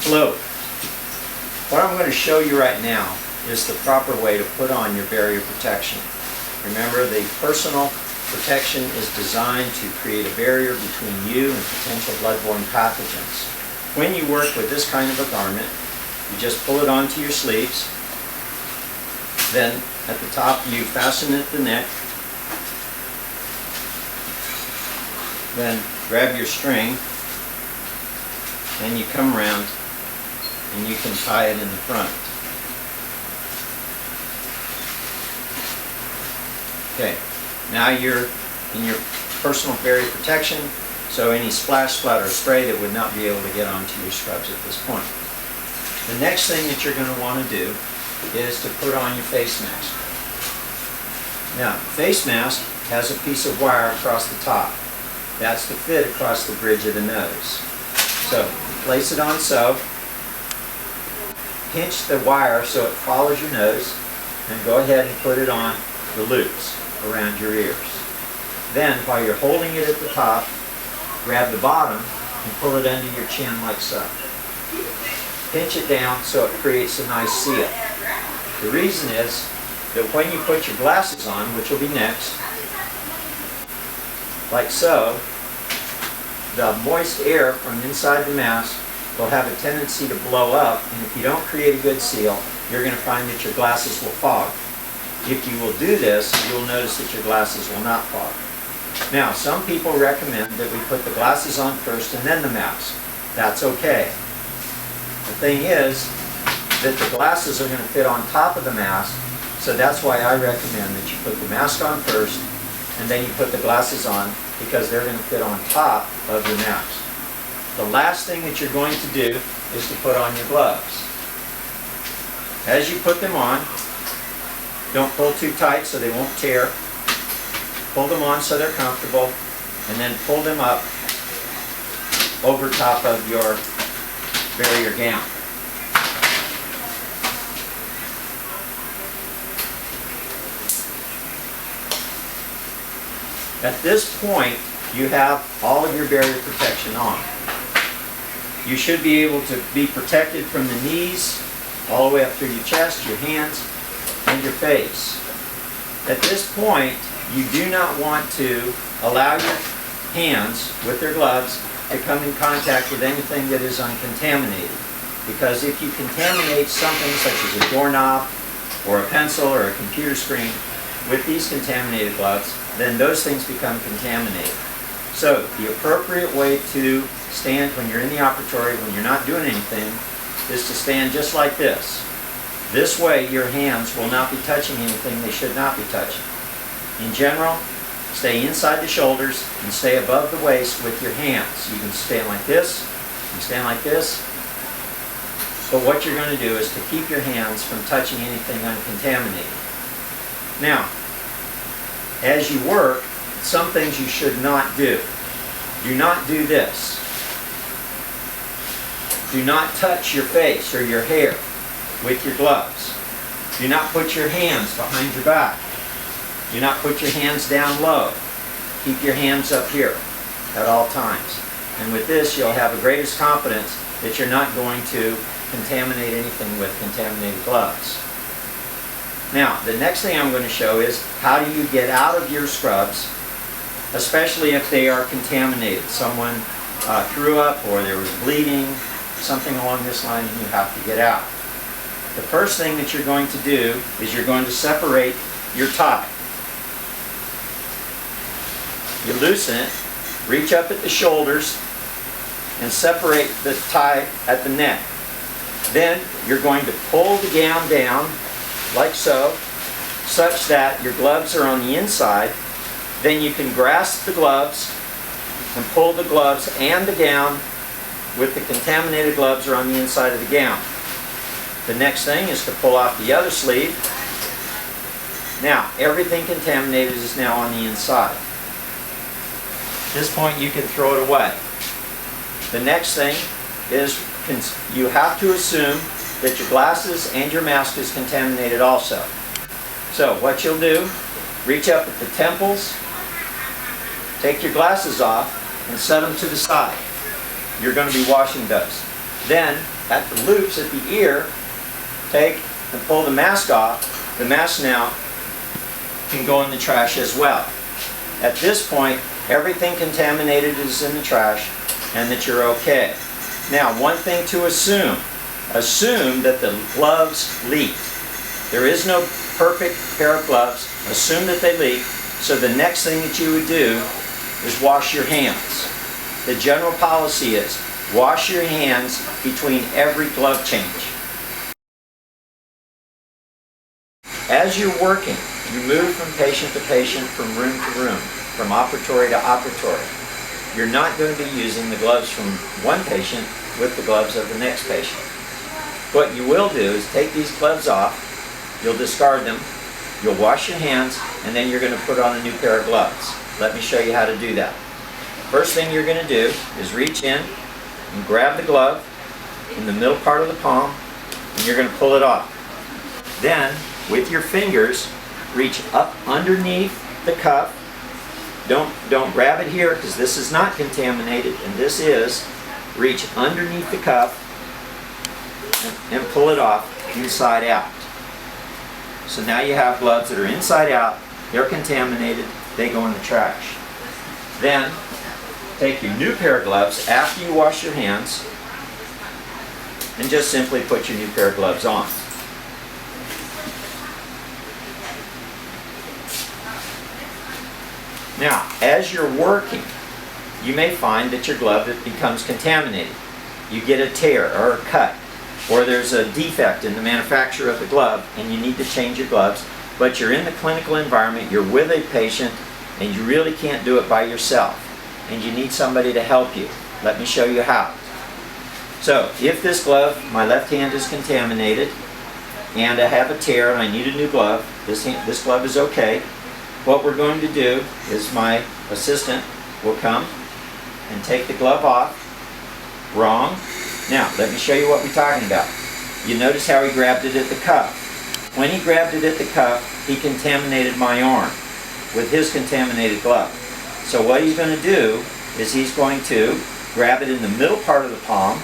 Hello. What I'm going to show you right now is the proper way to put on your barrier protection. Remember, the personal protection is designed to create a barrier between you and potential bloodborne pathogens. When you work with this kind of a garment, you just pull it onto your sleeves. Then at the top you fasten it at the neck. Then grab your string and you come around and you can tie it in the front. Okay, now you're in your personal barrier protection, so any splash, splatter, or spray that would not be able to get onto your scrubs at this point. The next thing that you're going to want to do is to put on your face mask. Now, the face mask has a piece of wire across the top. That's to fit across the bridge of the nose. So, place it on so. Pinch the wire so it follows your nose, and go ahead and put it on the loops around your ears. Then, while you're holding it at the top, grab the bottom and pull it under your chin like so. Pinch it down so it creates a nice seal. The reason is that when you put your glasses on, which will be next, like so, the moist air from inside the mask will have a tendency to blow up, and if you don't create a good seal, you're going to find that your glasses will fog. If you will do this, you'll notice that your glasses will not fog. Now, some people recommend that we put the glasses on first and then the mask. That's okay. The thing is that the glasses are going to fit on top of the mask, so that's why I recommend that you put the mask on first and then you put the glasses on, because they're going to fit on top of your mask. The last thing that you're going to do is to put on your gloves. As you put them on, don't pull too tight so they won't tear. Pull them on so they're comfortable, and then pull them up over top of your barrier gown. At this point, you have all of your barrier protection on. You should be able to be protected from the knees all the way up through your chest, your hands, and your face. At this point, you do not want to allow your hands with their gloves to come in contact with anything that is uncontaminated. Because if you contaminate something such as a doorknob or a pencil or a computer screen with these contaminated gloves, then those things become contaminated. So the appropriate way to stand when you're in the operatory, when you're not doing anything, is to stand just like this. This way your hands will not be touching anything they should not be touching. In general, stay inside the shoulders and stay above the waist with your hands. You can stand like this, you can stand like this, but what you're going to do is to keep your hands from touching anything uncontaminated. Now, as you work, some things you should not do. Do not do this. Do not touch your face or your hair with your gloves. Do not put your hands behind your back. Do not put your hands down low. Keep your hands up here at all times. And with this, you'll have the greatest confidence that you're not going to contaminate anything with contaminated gloves. Now, the next thing I'm going to show is how do you get out of your scrubs, especially if they are contaminated. Someone threw up or there was bleeding, something along this line, and you have to get out. The first thing that you're going to do is you're going to separate your tie. You loosen it, reach up at the shoulders, and separate the tie at the neck. Then you're going to pull the gown down like so, such that your gloves are on the inside. Then you can grasp the gloves and pull the gloves and the gown with the contaminated gloves are on the inside of the gown. The next thing is to pull off the other sleeve. Now, everything contaminated is now on the inside. At this point, you can throw it away. The next thing is you have to assume that your glasses and your mask is contaminated also. So what you'll do, reach up at the temples, take your glasses off, and set them to the side. You're going to be washing those. Then at the loops at the ear, take and pull the mask off. The mask now can go in the trash as well. At this point, everything contaminated is in the trash and that you're okay. Now, one thing to assume that the gloves leak. There is no perfect pair of gloves. Assume that they leak. So the next thing that you would do is wash your hands. The general policy is wash your hands between every glove change. As you're working, you move from patient to patient, from room to room, from operatory to operatory. You're not going to be using the gloves from one patient with the gloves of the next patient. What you will do is take these gloves off, you'll discard them, you'll wash your hands, and then you're going to put on a new pair of gloves. Let me show you how to do that. First thing you're going to do is reach in and grab the glove in the middle part of the palm, and you're going to pull it off. Then, with your fingers, reach up underneath the cuff. Don't grab it here because this is not contaminated, and this is. Reach underneath the cuff and pull it off inside out. So now you have gloves that are inside out, they're contaminated, they go in the trash. Then take your new pair of gloves after you wash your hands and just simply put your new pair of gloves on. Now, as you're working, you may find that your glove becomes contaminated. You get a tear or a cut, or there's a defect in the manufacture of the glove and you need to change your gloves, but you're in the clinical environment, you're with a patient, and you really can't do it by yourself, and you need somebody to help you. Let me show you how. So, if this glove, my left hand is contaminated, and I have a tear and I need a new glove, this glove is okay. What we're going to do is my assistant will come and take the glove off. Wrong. Now, let me show you what we're talking about. You notice how he grabbed it at the cuff. When he grabbed it at the cuff, he contaminated my arm with his contaminated glove. So what he's going to do is he's going to grab it in the middle part of the palm,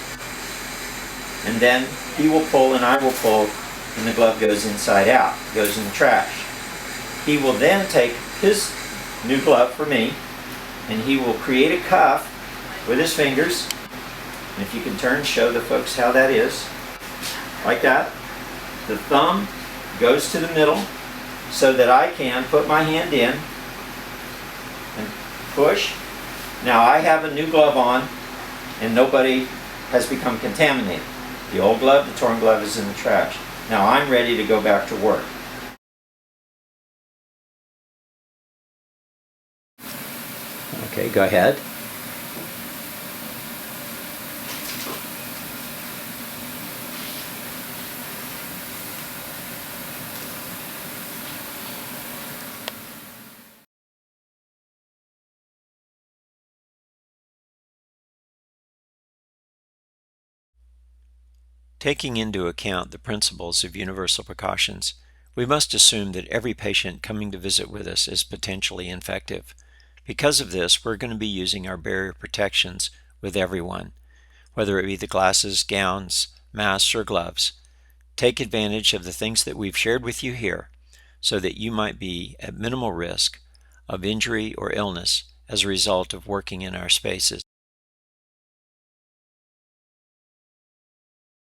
and then he will pull and I will pull, and the glove goes inside out, goes in the trash. He will then take his new glove for me, and he will create a cuff with his fingers. And if you can turn, show the folks how that is. Like that. The thumb goes to the middle so that I can put my hand in and push. Now I have a new glove on and nobody has become contaminated. The old glove, the torn glove, is in the trash. Now I'm ready to go back to work. Okay, go ahead. Taking into account the principles of universal precautions, we must assume that every patient coming to visit with us is potentially infective. Because of this, we're going to be using our barrier protections with everyone, whether it be the glasses, gowns, masks, or gloves. Take advantage of the things that we've shared with you here so that you might be at minimal risk of injury or illness as a result of working in our spaces.